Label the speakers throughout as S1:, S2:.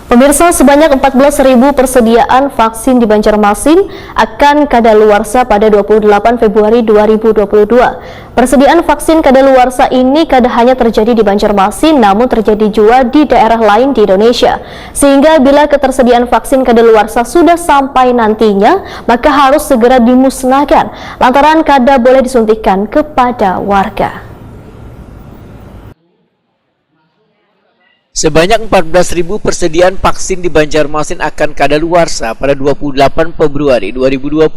S1: Pemirsa, sebanyak 14.000 persediaan vaksin di Banjarmasin akan kadaluarsa pada 28 Februari 2022. Persediaan vaksin kadaluarsa ini kada hanya terjadi di Banjarmasin, namun terjadi juga di daerah lain di Indonesia. Sehingga bila ketersediaan vaksin kadaluarsa sudah sampai nantinya, maka harus segera dimusnahkan, lantaran kada boleh disuntikan kepada warga.
S2: Sebanyak 14.000 persediaan vaksin di Banjarmasin akan kadaluarsa pada 28 Februari 2022.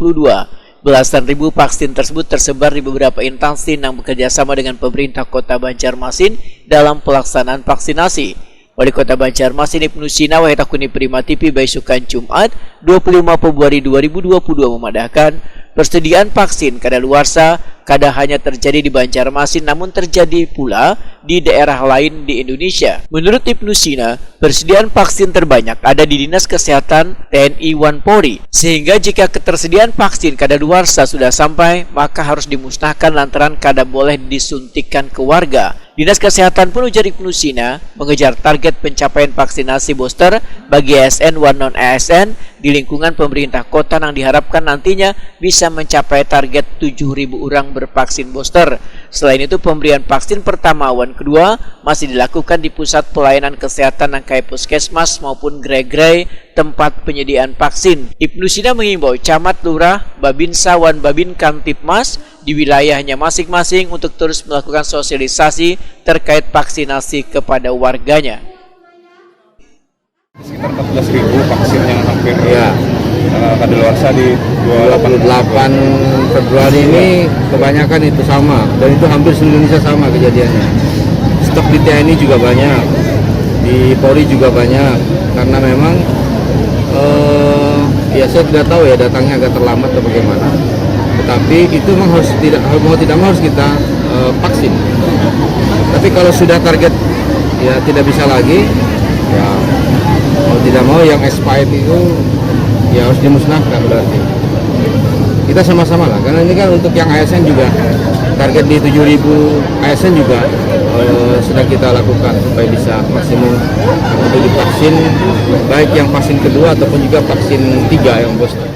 S2: Belasan ribu vaksin tersebut tersebar di beberapa instansi yang bekerja sama dengan pemerintah Kota Banjarmasin dalam pelaksanaan vaksinasi. Wali Kota Banjarmasin Ibnu Sina Wahitakuni Prima TV Baisukan Jumat 25 Februari 2022 memadahkan persediaan vaksin kadaluarsa kada hanya terjadi di Banjarmasin namun terjadi pula di daerah lain di Indonesia. Menurut Ibnu Sina, persediaan vaksin terbanyak ada di Dinas Kesehatan TNI Polri. Sehingga jika ketersediaan vaksin kadaluarsa sudah sampai, maka harus dimusnahkan lantaran kada boleh disuntikan ke warga. Dinas Kesehatan pun ujar Ibnu Sina mengejar target pencapaian vaksinasi booster bagi ASN dan non-ASN di lingkungan pemerintah kota yang diharapkan nantinya bisa mencapai target 7.000 orang bervaksin booster. Selain itu, pemberian vaksin pertama dan kedua masih dilakukan di pusat pelayanan kesehatan Nangkai Puskesmas maupun gerai-gerai tempat penyediaan vaksin. Ibnu Sina mengimbau camat, lurah, babinsa, wan babin kamtipmas di wilayahnya masing-masing untuk terus melakukan sosialisasi terkait vaksinasi kepada warganya.
S3: Sekitar 14.000 vaksin yang hampir kadaluarsa di
S4: 28 Februari ini kebanyakan itu sama, dan itu hampir seluruh Indonesia sama kejadiannya. Stok di TNI juga banyak, di Polri juga banyak, karena memang ya saya tidak tahu ya datangnya agak terlambat atau bagaimana. Tetapi itu memang harus tidak mau harus kita vaksin. Tapi kalau sudah target ya tidak bisa lagi, ya mau tidak mau yang expired itu ya harus dimusnahkan berarti. Kita sama-sama lah, karena ini kan untuk yang ASN juga target di 7.000 ASN juga sedang kita lakukan supaya bisa maksimum untuk divaksin, baik yang vaksin kedua ataupun juga vaksin 3 yang booster.